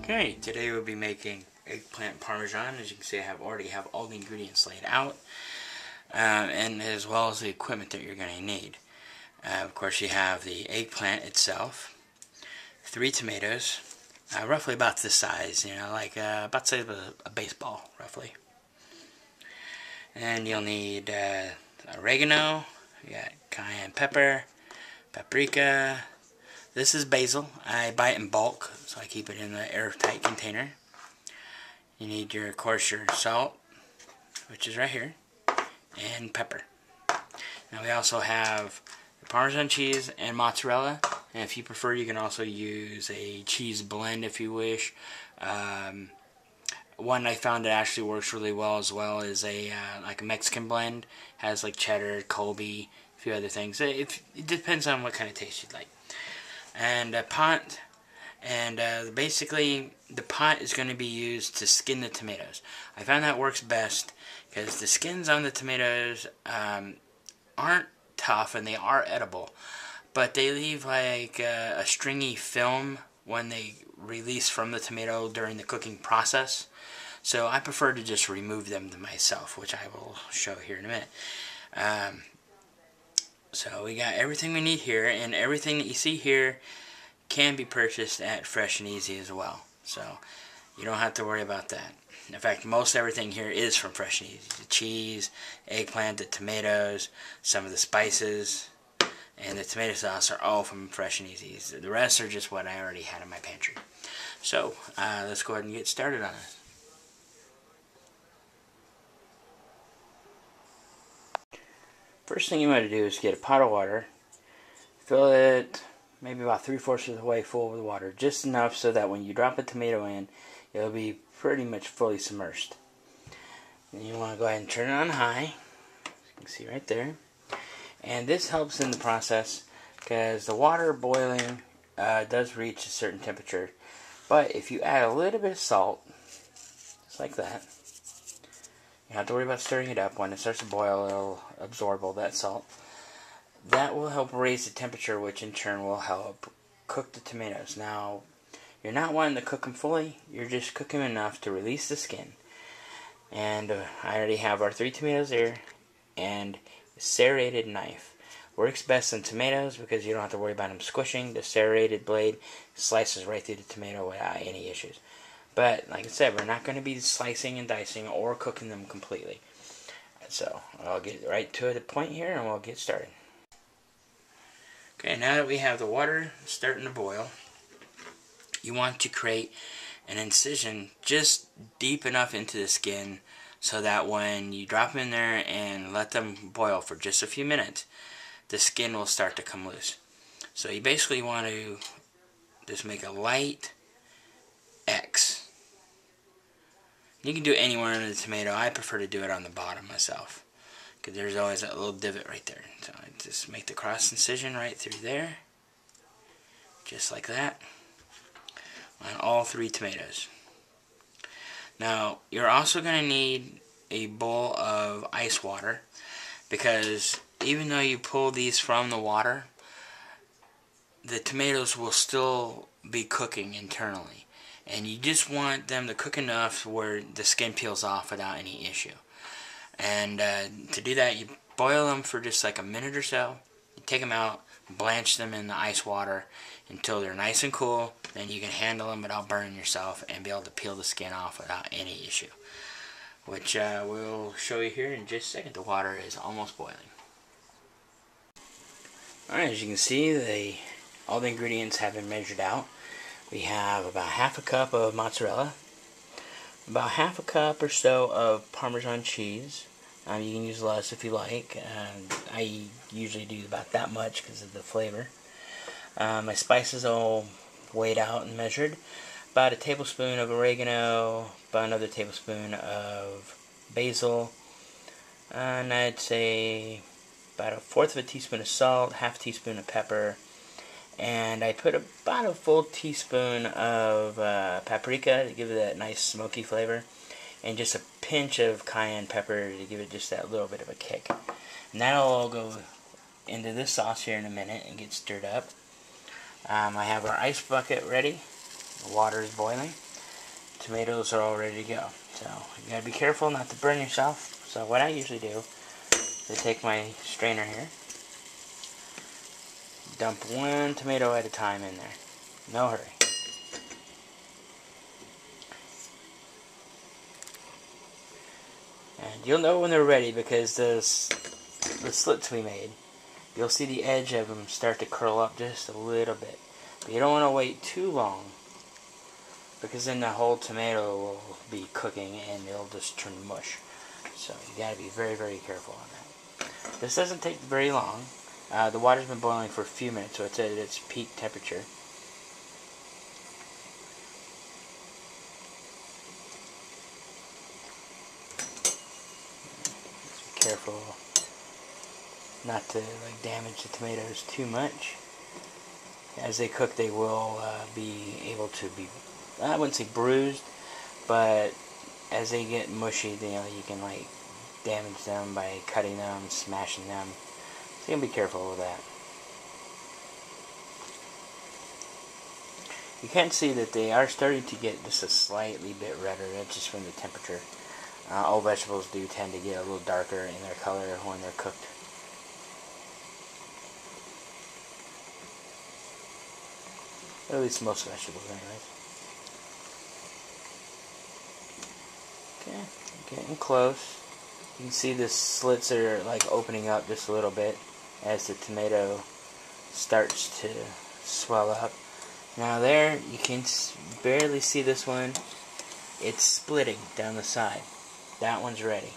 Okay, today we'll be making eggplant parmesan. As you can see, I already have all the ingredients laid out, and as well as the equipment that you're going to need. Of course, you have the eggplant itself, 3 tomatoes, roughly about this size, like about say a baseball, roughly. And you'll need oregano, you got cayenne pepper, paprika. This is basil. I buy it in bulk, so I keep it in an airtight container. You need, of course, your salt, which is right here, and pepper. Now we also have the Parmesan cheese and mozzarella. And if you prefer, you can also use a cheese blend if you wish. One I found that actually works really well as well is like a Mexican blend. Has like cheddar, Colby, a few other things. It depends on what kind of taste you'd like. And a pot, and basically the pot is going to be used to skin the tomatoes. I found that works best because the skins on the tomatoes aren't tough and they are edible, but they leave like a stringy film when they release from the tomato during the cooking process. So I prefer to just remove them to myself, which I will show here in a minute. So we got everything we need here, and everything that you see here can be purchased at Fresh and Easy as well. So you don't have to worry about that. In fact, most everything here is from Fresh and Easy. The cheese, eggplant, the tomatoes, some of the spices, and the tomato sauce are all from Fresh and Easy. The rest are just what I already had in my pantry. So let's go ahead and get started on it. First thing you want to do is get a pot of water, fill it maybe about 3/4 of the way full with water, just enough so that when you drop a tomato in, it'll be pretty much fully submerged. Then you want to go ahead and turn it on high, as you can see right there. And this helps in the process because the water boiling does reach a certain temperature. But if you add a little bit of salt, just like that, you don't have to worry about stirring it up. When it starts to boil, it'll absorb all that salt. That will help raise the temperature, which in turn will help cook the tomatoes. Now, you're not wanting to cook them fully. You're just cooking them enough to release the skin. And I already have our 3 tomatoes here. And the serrated knife works best on tomatoes because you don't have to worry about them squishing. The serrated blade slices right through the tomato without any issues. But, like I said, we're not going to be slicing and dicing or cooking them completely. So, I'll get right to the point here and we'll get started. Okay, now that we have the water starting to boil, you want to create an incision just deep enough into the skin so that when you drop them in there and let them boil for just a few minutes, the skin will start to come loose. So you basically want to just make a light X. You can do it anywhere in the tomato. I prefer to do it on the bottom myself, because there's always that little divot right there. So I just make the cross incision right through there, just like that, on all 3 tomatoes. Now, you're also going to need a bowl of ice water, because even though you pull these from the water, the tomatoes will still be cooking internally. And you just want them to cook enough where the skin peels off without any issue. And to do that, you boil them for just like a minute or so. You take them out, blanch them in the ice water until they're nice and cool. Then you can handle them without burning yourself and be able to peel the skin off without any issue. Which we'll show you here in just a second. The water is almost boiling. Alright, as you can see, all the ingredients have been measured out. We have about 1/2 cup of mozzarella, about 1/2 cup or so of Parmesan cheese. You can use less if you like. I usually do about that much because of the flavor. My spices all weighed out and measured. About 1 tablespoon of oregano, about another tablespoon of basil, and I'd say about 1/4 teaspoon of salt, 1/2 teaspoon of pepper. And I put about a full teaspoon of paprika to give it that nice smoky flavor. And just a pinch of cayenne pepper to give it just that little bit of a kick. And that'll all go into this sauce here in a minute and get stirred up. I have our ice bucket ready. The water is boiling. tomatoes are all ready to go. So you gotta be careful not to burn yourself. So what I usually do is I take my strainer here, dump one tomato at a time in there. No hurry. And you'll know when they're ready because the slits we made, you'll see the edge of them start to curl up just a little bit. But you don't want to wait too long because then the whole tomato will be cooking and it'll just turn mush. So you got to be very, very careful on that. This doesn't take very long. The water's been boiling for a few minutes, so it's at its peak temperature. Careful not to damage the tomatoes too much. As they cook, they will be able to be, I wouldn't say bruised, but as they get mushy, you can damage them by cutting them, smashing them. So you can be careful with that. You can see that they are starting to get just a slightly bit redder. That's just from the temperature. All vegetables do tend to get a little darker in their color when they're cooked. At least most vegetables anyways. Okay, getting close. You can see the slits are opening up just a little bit as the tomato starts to swell up. Now there, you can barely see this one. It's splitting down the side. That one's ready.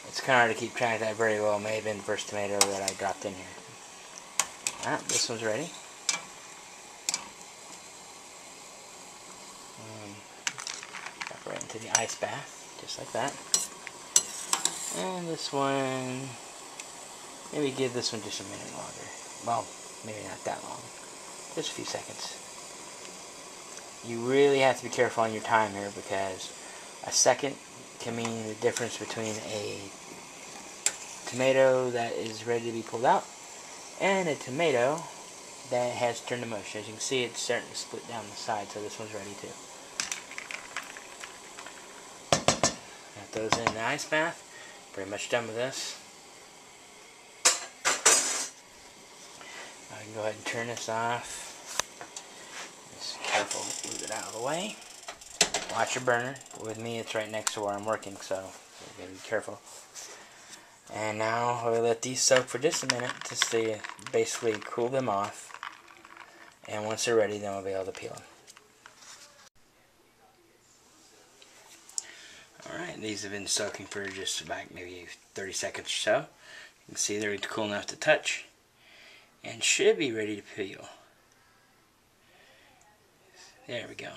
It's kind of hard to keep track of that very well. It may have been the first tomato that I dropped in here. This one's ready. Drop right into the ice bath, just like that. And this one, maybe give this one just a minute longer. Well, maybe not that long. Just a few seconds. You really have to be careful on your time here because a second can mean the difference between a tomato that is ready to be pulled out and a tomato that has turned to mush. As you can see, it's starting to split down the side, so this one's ready too. Got those in the ice bath. Pretty much done with this. I can go ahead and turn this off. Just careful, move it out of the way. Watch your burner. With me, it's right next to where I'm working, so you gotta be careful. And now we'll let these soak for just a minute just to basically cool them off. And once they're ready, then we'll be able to peel them. Alright, these have been soaking for just about maybe 30 seconds or so. You can see they're cool enough to touch and should be ready to peel. There we go.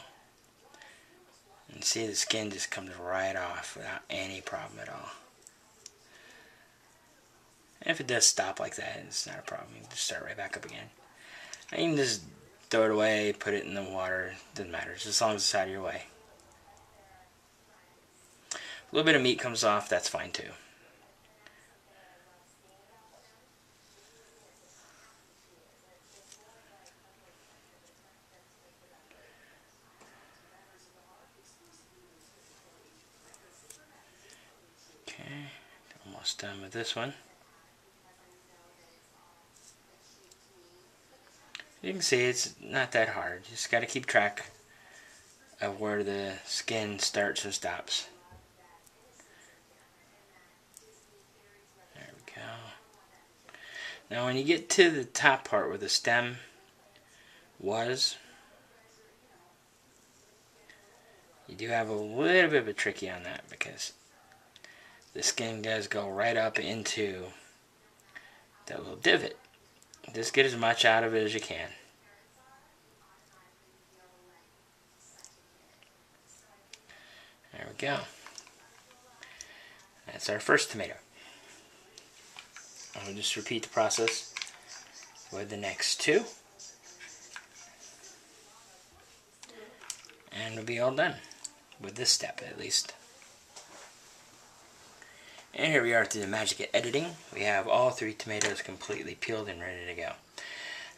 And see, the skin just comes right off without any problem at all. And if it does stop like that, it's not a problem. You can just start right back up again. And you can just throw it away, put it in the water. Doesn't matter, just as long as it's out of your way. A little bit of meat comes off, that's fine too. Okay, almost done with this one. You can see it's not that hard. You just got to keep track of where the skin starts and stops. There we go. Now when you get to the top part where the stem was, you do have a little bit of a tricky on that because the skin does go right up into that little divot. Just get as much out of it as you can. There we go. That's our first tomato. I'll just repeat the process with the next two. And we'll be all done with this step at least. And here we are through the magic of editing. We have all three tomatoes completely peeled and ready to go.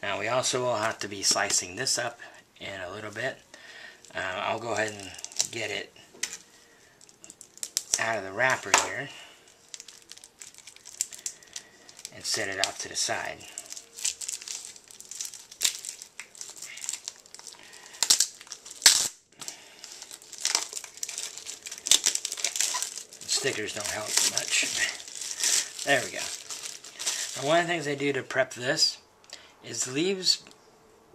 Now we also will have to be slicing this up in a little bit. I'll go ahead and get it out of the wrapper here and set it off to the side. Stickers don't help much. There we go. Now, one of the things I do to prep this is the leaves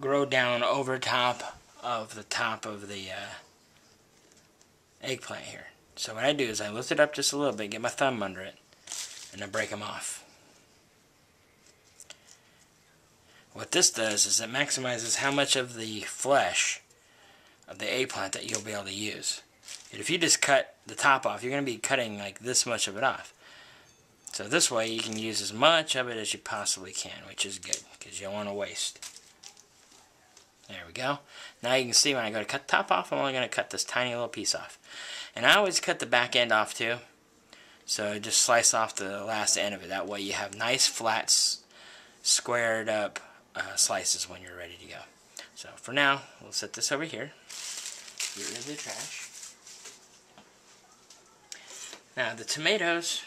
grow down over top of the eggplant here. So what I do is I lift it up just a little bit, get my thumb under it, and then break them off. What this does is it maximizes how much of the flesh of the eggplant that you'll be able to use. And if you just cut the top off, you're going to be cutting like this much of it off. So this way you can use as much of it as you possibly can, which is good because you don't want to waste. There we go. Now you can see when I go to cut the top off, I'm only going to cut this tiny little piece off. And I always cut the back end off too. So just slice off the last end of it. That way you have nice flat squared up slices when you're ready to go. So for now, we'll set this over here. Get rid of the trash. Now the tomatoes,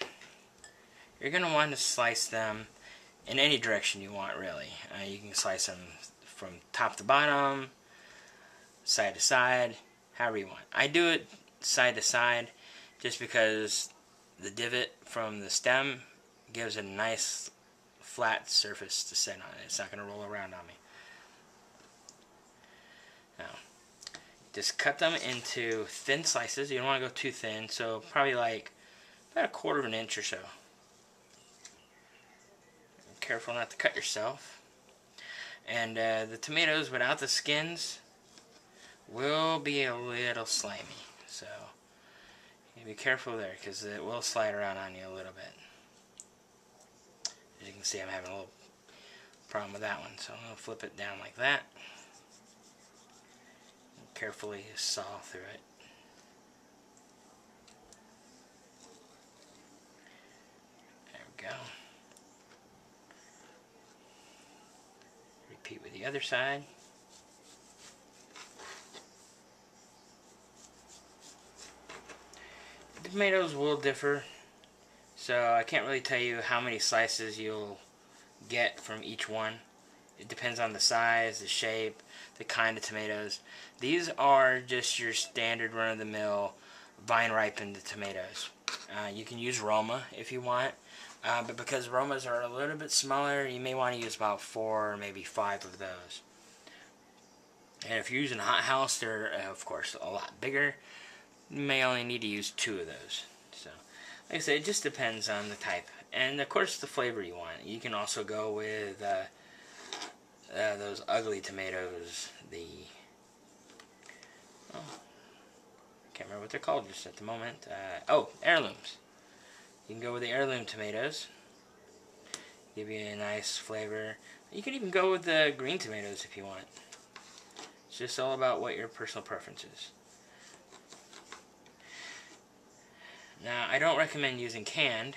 you're going to want to slice them in any direction you want, really. You can slice them from top to bottom, side to side, however you want. I do it side to side just because the divot from the stem gives it a nice flat surface to sit on. It's not going to roll around on me. Now, just cut them into thin slices. You don't want to go too thin, so probably like about 1/4 of an inch or so. Careful not to cut yourself. And the tomatoes without the skins will be a little slimy, so you be careful there because it will slide around on you a little bit. As you can see, I'm having a little problem with that one, so I'm going to flip it down like that and carefully saw through it. There we go. Repeat with the other side. The tomatoes will differ, so I can't really tell you how many slices you'll get from each one. It depends on the size, the shape, the kind of tomatoes. These are just your standard run-of-the-mill vine-ripened tomatoes. You can use Roma if you want. But because Romas are a little bit smaller, you may want to use about 4 or maybe 5 of those. And if you're using a hot house, they're of course a lot bigger. You may only need to use 2 of those. So, like I said, it just depends on the type. And of course the flavor you want. You can also go with those ugly tomatoes. I can't remember what they're called just at the moment. Heirlooms. You can go with the heirloom tomatoes. Give you a nice flavor. You can even go with the green tomatoes if you want. It's just all about what your personal preference is. Now, I don't recommend using canned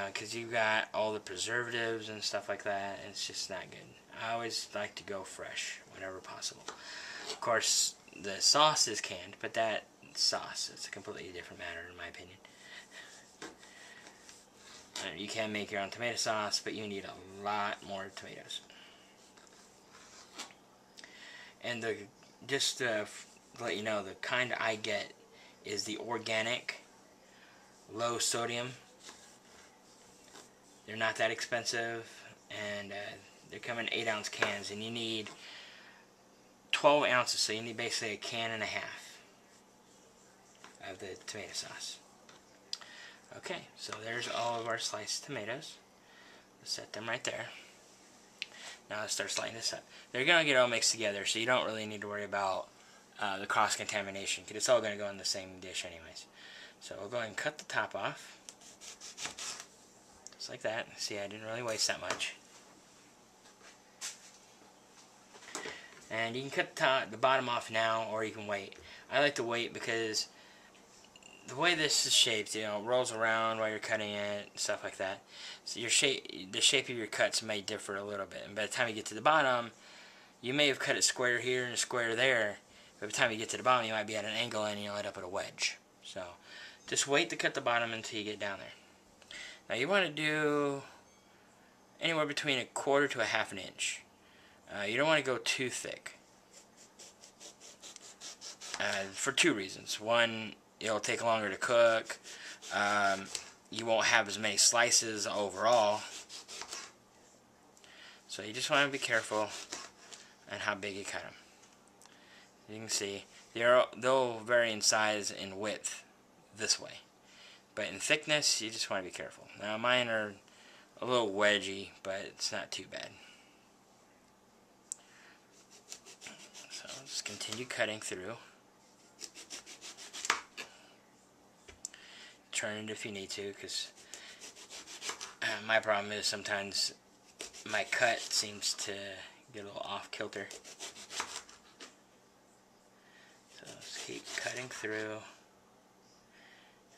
because you've got all the preservatives and stuff like that. And it's just not good. I always like to go fresh whenever possible. Of course, the sauce is canned, but that sauce is a completely different matter in my opinion. You can make your own tomato sauce, but you need a lot more tomatoes. And just to let you know, the kind I get is the organic, low sodium. They're not that expensive, and they come in 8-ounce cans, and you need 12 ounces, so you need basically 1.5 cans of the tomato sauce. Okay, so there's all of our sliced tomatoes. Let's set them right there. Now let's start sliding this up. They're going to get all mixed together, so you don't really need to worry about the cross-contamination, because it's all going to go in the same dish anyways. So we'll go ahead and cut the top off. Just like that. See, I didn't really waste that much. And you can cut the bottom off now, or you can wait. I like to wait because the way this is shaped, you know, it rolls around while you're cutting it, stuff like that. So the shape of your cuts may differ a little bit. And by the time you get to the bottom, you may have cut it square here and a square there. By the time you get to the bottom, you might be at an angle and you'll end up at a wedge. So just wait to cut the bottom until you get down there. Now you want to do anywhere between 1/4 to 1/2 inch. You don't want to go too thick. For 2 reasons. One, it'll take longer to cook. You won't have as many slices overall. So you just want to be careful on how big you cut them. You can see they'll vary in size and width this way, but in thickness you just want to be careful. Now mine are a little wedgy, but it's not too bad. So just continue cutting through. Turn it if you need to, because my problem is sometimes my cut seems to get a little off kilter. So just keep cutting through.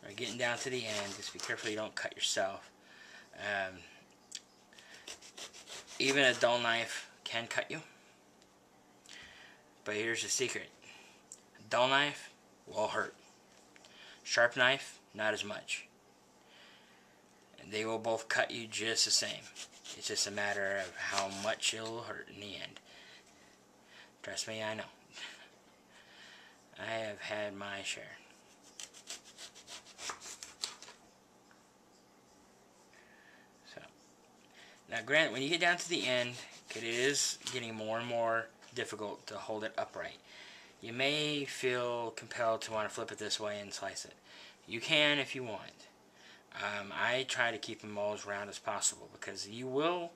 We're getting down to the end. Just be careful you don't cut yourself. Even a dull knife can cut you. But here's the secret. A dull knife will hurt. Sharp knife, not as much. And they will both cut you just the same. It's just a matter of how much it'll hurt in the end. Trust me, I know. I have had my share. So, now granted, when you get down to the end, it is getting more and more difficult to hold it upright. You may feel compelled to want to flip it this way and slice it. You can if you want. I try to keep them all as round as possible, because you will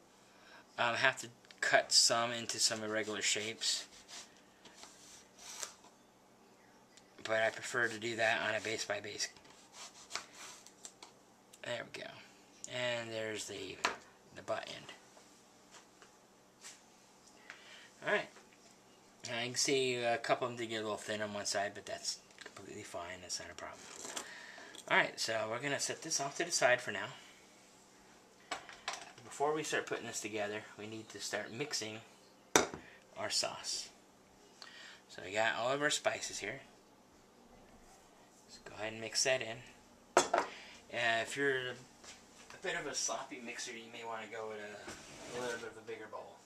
have to cut some into some irregular shapes. But I prefer to do that on a base by base. There we go. And there's the butt end. Alright. Now you can see a couple of them did get a little thin on one side, but that's completely fine. That's not a problem. Alright, so we're going to set this off to the side for now. Before we start putting this together, we need to start mixing our sauce. So we got all of our spices here. Let's go ahead and mix that in. If you're a bit of a sloppy mixer, you may want to go with a little bit of a bigger bowl.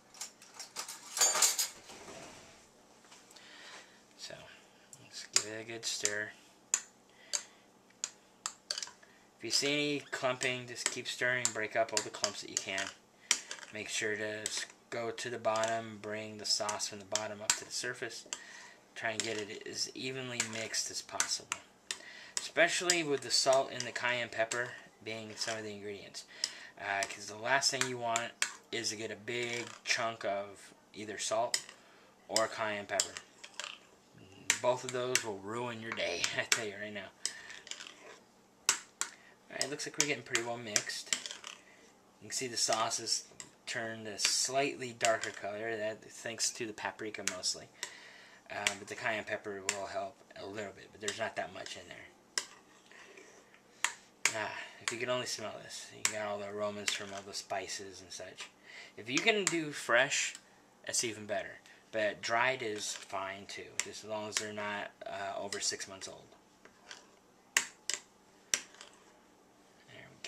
So let's give it a good stir. If you see any clumping, just keep stirring, break up all the clumps that you can. Make sure to go to the bottom, bring the sauce from the bottom up to the surface. Try and get it as evenly mixed as possible. Especially with the salt and the cayenne pepper being some of the ingredients. Because the last thing you want is to get a big chunk of either salt or cayenne pepper. Both of those will ruin your day, I tell you right now. Alright, looks like we're getting pretty well mixed. You can see the sauce has turned a slightly darker color, that thanks to the paprika mostly. But the cayenne pepper will help a little bit, but there's not that much in there. If you could only smell this. You got all the aromas from all the spices and such. If you can do fresh, that's even better. But dried is fine too, just as long as they're not over 6 months old.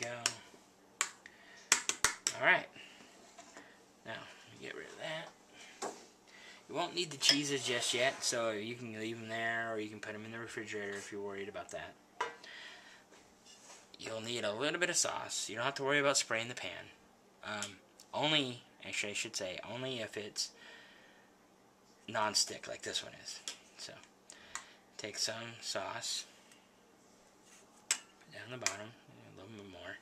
Go. Alright. Now, get rid of that. You won't need the cheeses just yet, so you can leave them there, or you can put them in the refrigerator if you're worried about that. You'll need a little bit of sauce. You don't have to worry about spraying the pan. Only, actually I should say, only if it's non-stick like this one is. So, take some sauce, put down the bottom. A little bit more.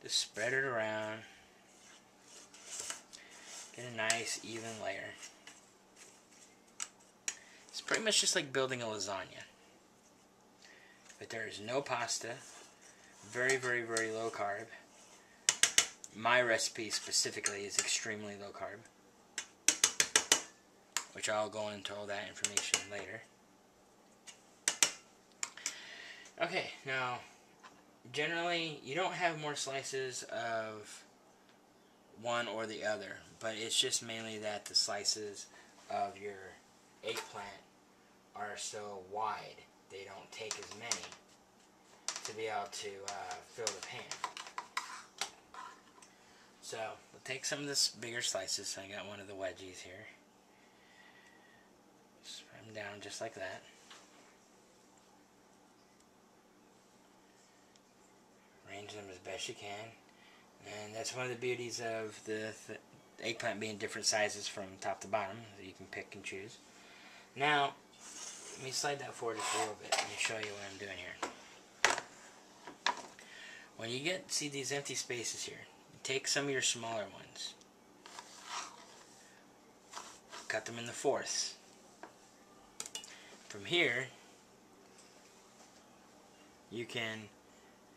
Just spread it around. Get a nice even layer. It's pretty much just like building a lasagna. But there is no pasta. Very, very, very low carb. My recipe specifically is extremely low carb, which I'll go into all that information later. Okay, now generally, you don't have more slices of one or the other, but it's just mainly that the slices of your eggplant are so wide, they don't take as many to be able to fill the pan. So we'll take some of this bigger slices. I got one of the wedgies here. Spread them down just like that. Arrange them as best you can. And that's one of the beauties of the eggplant being different sizes from top to bottom. So you can pick and choose. Now, let me slide that forward just a little bit. Let me show you what I'm doing here. When you see these empty spaces here, take some of your smaller ones. Cut them into fourths. From here, you can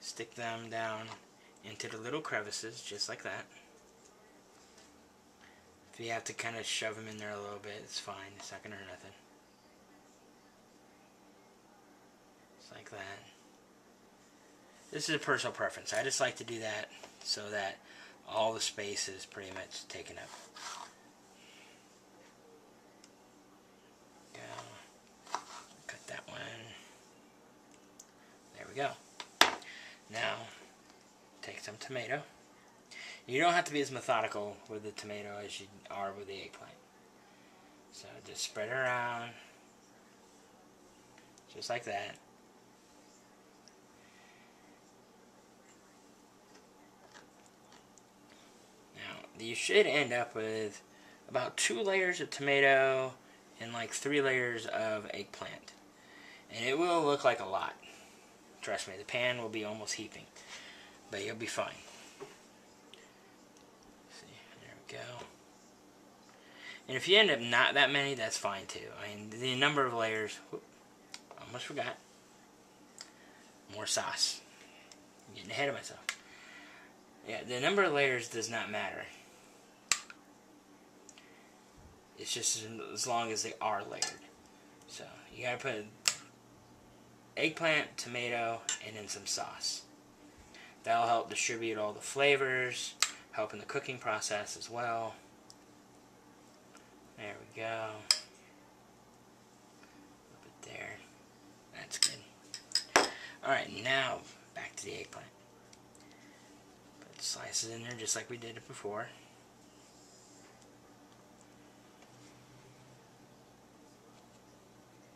stick them down into the little crevices, just like that. If you have to kind of shove them in there a little bit, it's fine. It's not going to hurt nothing. Just like that. This is a personal preference. I just like to do that so that all the space is pretty much taken up. Go. Cut that one. There we go. Now, take some tomato. You don't have to be as methodical with the tomato as you are with the eggplant. So just spread it around, just like that. Now, you should end up with about 2 layers of tomato and like 3 layers of eggplant. And it will look like a lot. Trust me, the pan will be almost heaping. But you'll be fine. See, there we go. And if you end up not that many, that's fine too. I mean, the number of layers, whoop, almost forgot. More sauce. I'm getting ahead of myself. Yeah, the number of layers does not matter. It's just as long as they are layered. So, you gotta put eggplant, tomato, and then some sauce. That'll help distribute all the flavors, help in the cooking process as well. There we go. A bit there. That's good. Alright, now back to the eggplant. Put slices in there just like we did it before.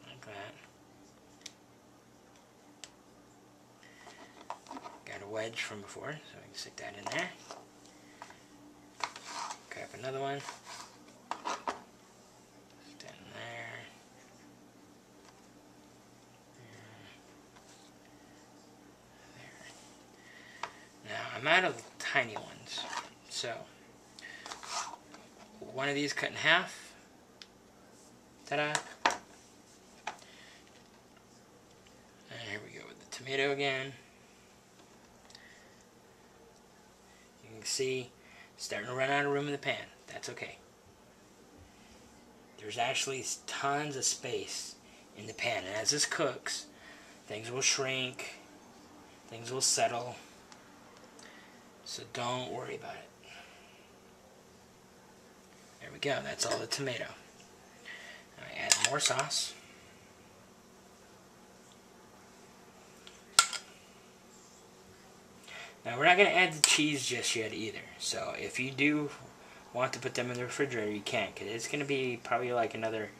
Like that. Got a wedge from before, so we can stick that in there. Grab another one. Stick that in there. There. Now, I'm out of tiny ones. So, one of these cut in half. Ta-da! And here we go with the tomato again. You can see it's starting to run out of room in the pan. That's okay. There's actually tons of space in the pan, and as this cooks, things will shrink, things will settle, so don't worry about it. There we go, that's all the tomato. Now I add more sauce. Now we're not going to add the cheese just yet either, so if you do want to put them in the refrigerator, you can, because it's going to be probably like another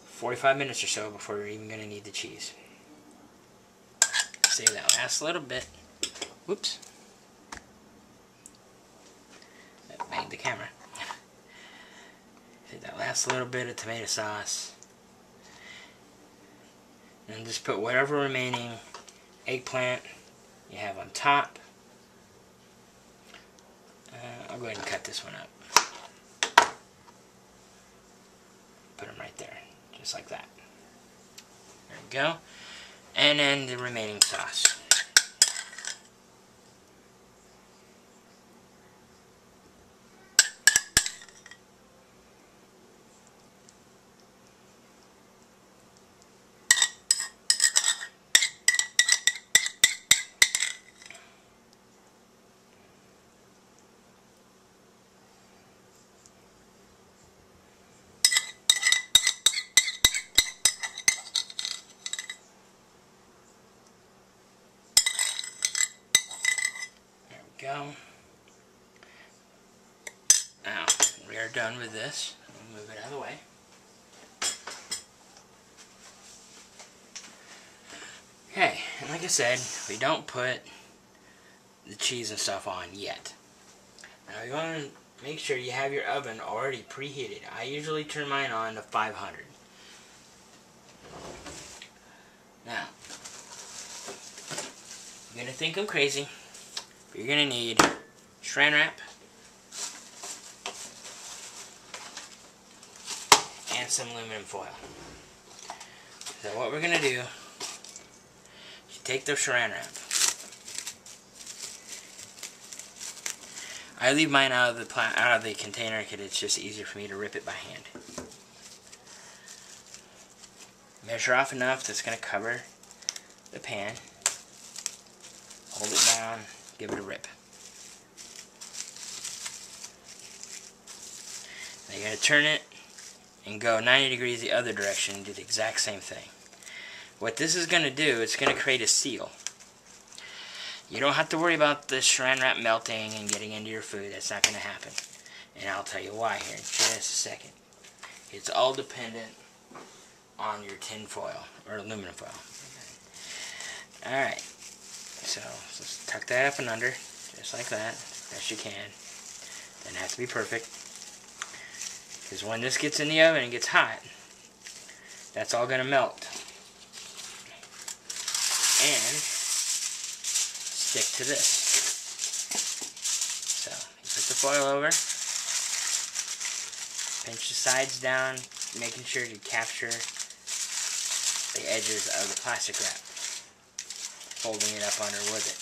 45 minutes or so before you're even going to need the cheese. Save that last little bit. Whoops. That banged the camera. Save that last little bit of tomato sauce. And just put whatever remaining eggplant you have on top. I'll go ahead and cut this one up. Put them right there, just like that. There we go. And then the remaining sauce. go. Now, we are done with this. We'll move it out of the way. Okay, and like I said, we don't put the cheese and stuff on yet. Now you want to make sure you have your oven already preheated. I usually turn mine on to 500. Now, you're going to think I'm crazy, but you're going to need Saran Wrap and some aluminum foil. So what we're going to do is take the Saran Wrap. I leave mine out of the container because it's just easier for me to rip it by hand. Measure off enough that's going to cover the pan. Hold it down, give it a rip. Now you're going to turn it and go 90 degrees the other direction and do the exact same thing. What this is going to do, it's going to create a seal. You don't have to worry about the Saran Wrap melting and getting into your food. That's not going to happen. And I'll tell you why here in just a second. It's all dependent on your tin foil or aluminum foil. Alright. So just tuck that up and under, just like that, best you can. Doesn't have to be perfect. Because when this gets in the oven and gets hot, that's all going to melt. And stick to this. So, you put the foil over, pinch the sides down, making sure to capture the edges of the plastic wrap, folding it up under with it.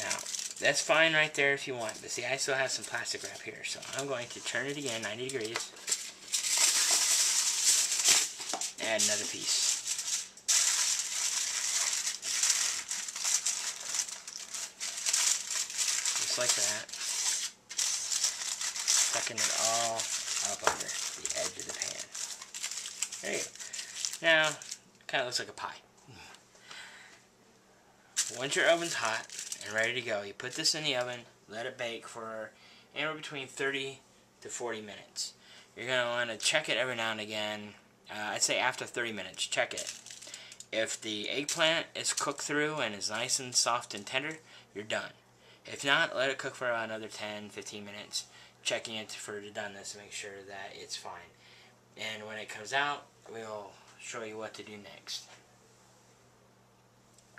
Now, that's fine right there if you want, but see, I still have some plastic wrap here, so I'm going to turn it again 90 degrees, add another piece. Like that, tucking it all up under the edge of the pan. There you go. Now, kind of looks like a pie. Once your oven's hot and ready to go, you put this in the oven, let it bake for anywhere between 30 to 40 minutes. You're going to want to check it every now and again. I'd say after 30 minutes, check it. If the eggplant is cooked through and is nice and soft and tender, you're done. If not, let it cook for another 10-15 minutes, checking it for the doneness to make sure that it's fine. And when it comes out, we'll show you what to do next.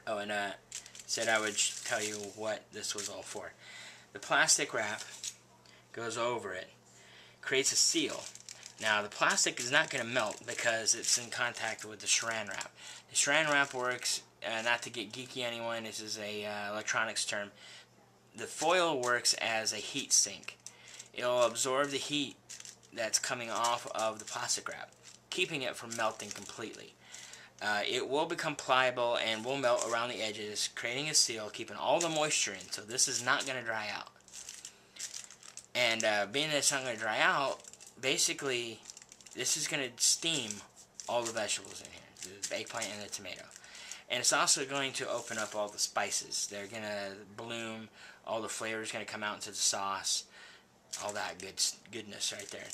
Oh, and said I would tell you what this was all for. The plastic wrap goes over it, creates a seal. Now, the plastic is not going to melt because it's in contact with the Saran Wrap. The Saran Wrap works, not to get geeky anyone, this is a electronics term. The foil works as a heat sink. It'll absorb the heat that's coming off of the plastic wrap, keeping it from melting completely. It will become pliable and will melt around the edges, creating a seal, keeping all the moisture in, so this is not going to dry out. And being that it's not going to dry out, basically, this is going to steam all the vegetables in here, the eggplant and the tomato. And it's also going to open up all the spices. They're going to bloom. All the flavor is going to come out into the sauce. All that goodness right there.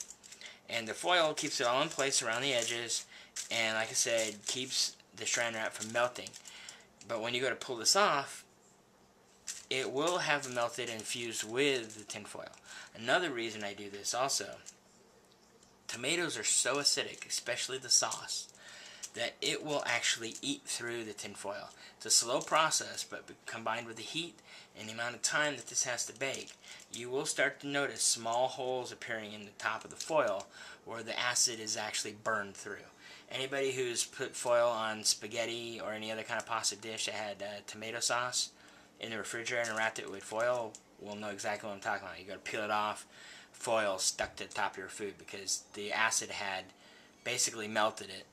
And the foil keeps it all in place around the edges. And like I said, keeps the Saran Wrap from melting. But when you go to pull this off, it will have melted and fused with the tin foil. Another reason I do this also, tomatoes are so acidic, especially the sauce, that it will actually eat through the tin foil. It's a slow process, but combined with the heat and the amount of time that this has to bake, you will start to notice small holes appearing in the top of the foil where the acid is actually burned through. Anybody who's put foil on spaghetti or any other kind of pasta dish that had tomato sauce in the refrigerator and wrapped it with foil will know exactly what I'm talking about. You got to peel it off, foil stuck to the top of your food because the acid had basically melted it,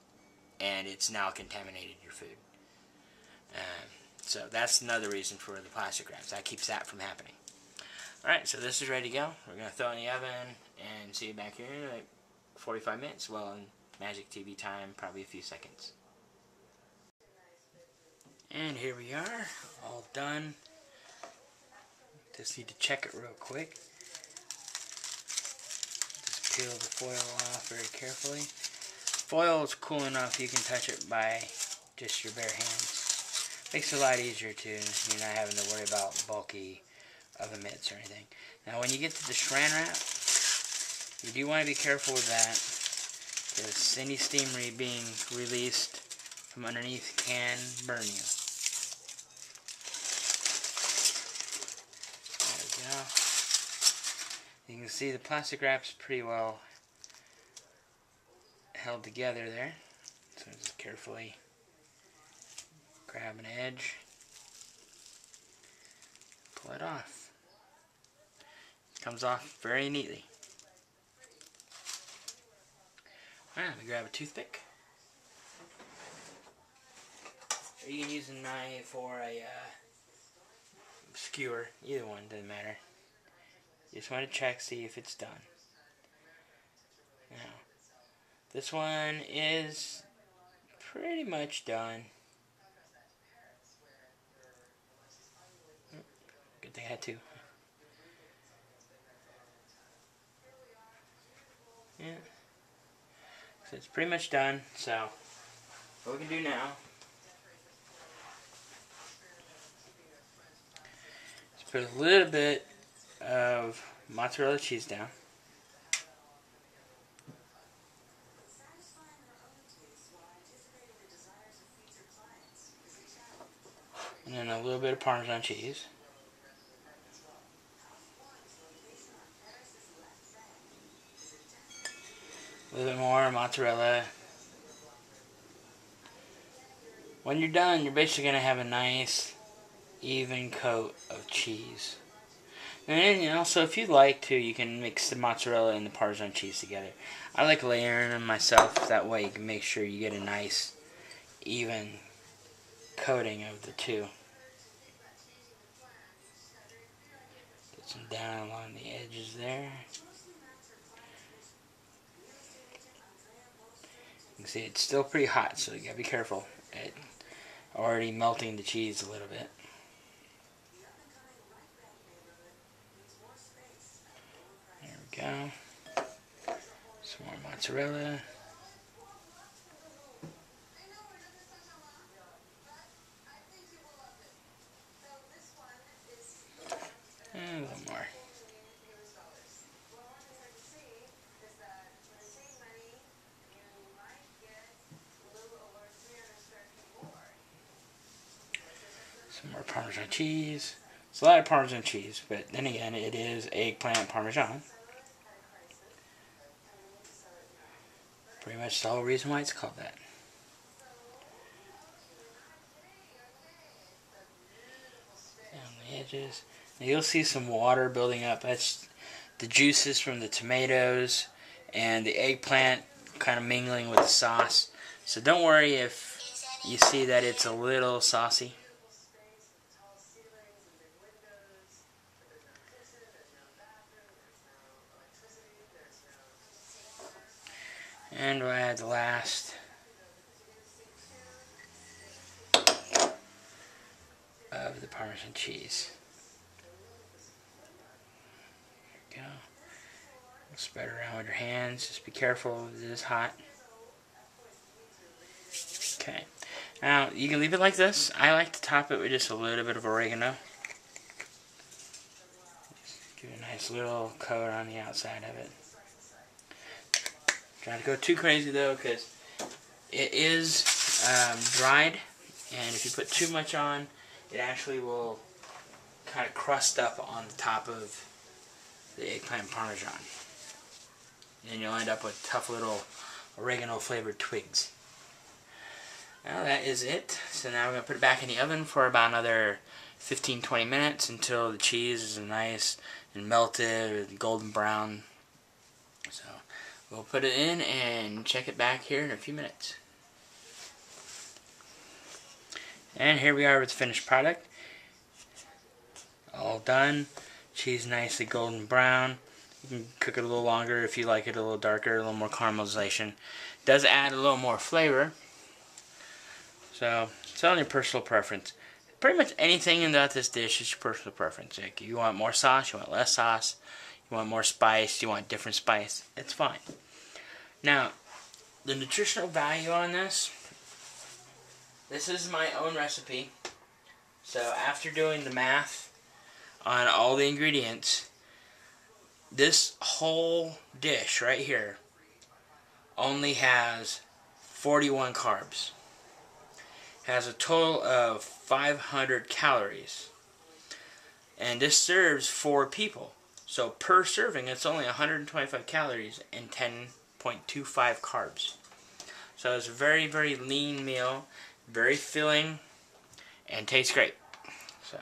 and it's now contaminated your food. So that's another reason for the plastic wraps. That keeps that from happening. Alright, so this is ready to go. We're going to throw it in the oven and see you back here in like 45 minutes. Well, in Magic TV time, probably a few seconds. And here we are, all done. Just need to check it real quick. Just peel the foil off very carefully. Foil is cool enough you can touch it by just your bare hands. Makes it a lot easier too. You're not having to worry about bulky oven mitts or anything. Now when you get to the saran wrap, you do want to be careful with that, because any steam being released from underneath can burn you. There we go. You can see the plastic wrap's pretty well held together there. So just carefully grab an edge, pull it off. It comes off very neatly. Alright, let me grab a toothpick. Or you can use a knife or a skewer. Either one, doesn't matter. You just want to check, see if it's done. Now, this one is pretty much done. Good thing I had two. Yeah. So it's pretty much done. So what we can do now is put a little bit of mozzarella cheese down. And then a little bit of Parmesan cheese. A little bit more mozzarella. When you're done, you're basically going to have a nice, even coat of cheese. And also, if you'd like to, you can mix the mozzarella and the Parmesan cheese together. I like layering them myself. That way you can make sure you get a nice, even coating of the two. Get some down along the edges there. You can see it's still pretty hot, so you gotta be careful. It's already melting the cheese a little bit. There we go. Some more mozzarella. And a little more. Some more Parmesan cheese. It's a lot of Parmesan cheese, but then again, it is eggplant Parmesan. Pretty much the whole reason why it's called that. Down the edges. Now you'll see some water building up. That's the juices from the tomatoes and the eggplant kind of mingling with the sauce. So don't worry if you see that it's a little saucy. And we'll add the last of the Parmesan cheese. There we go. Spread it around with your hands. Just be careful, it is hot. Okay. Now, you can leave it like this. I like to top it with just a little bit of oregano. Just give it a nice little coat on the outside of it. Try to go too crazy though, because it is dried, and if you put too much on, it actually will kind of crust up on the top of the eggplant Parmesan. And you'll end up with tough little oregano flavored twigs. Now that is it. So now we're going to put it back in the oven for about another 15-20 minutes until the cheese is nice and melted and golden brown. So we'll put it in and check it back here in a few minutes. And here we are with the finished product. All done. Cheese nicely golden brown. You can cook it a little longer if you like it a little darker, a little more caramelization. It does add a little more flavor. So it's It's on your personal preference. Pretty much anything about this dish is your personal preference. Like, you want more sauce, you want less sauce, you want more spice, you want different spice. It's fine. Now, the nutritional value on this is my own recipe. So after doing the math on all the ingredients, this whole dish right here only has 41 carbs. Has a total of 500 calories. And this serves 4 people. So per serving, it's only 125 calories and 10.25 carbs. So it's a very, very lean meal, very filling, and tastes great. So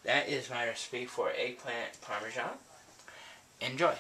that is my recipe for eggplant parmesan. Enjoy.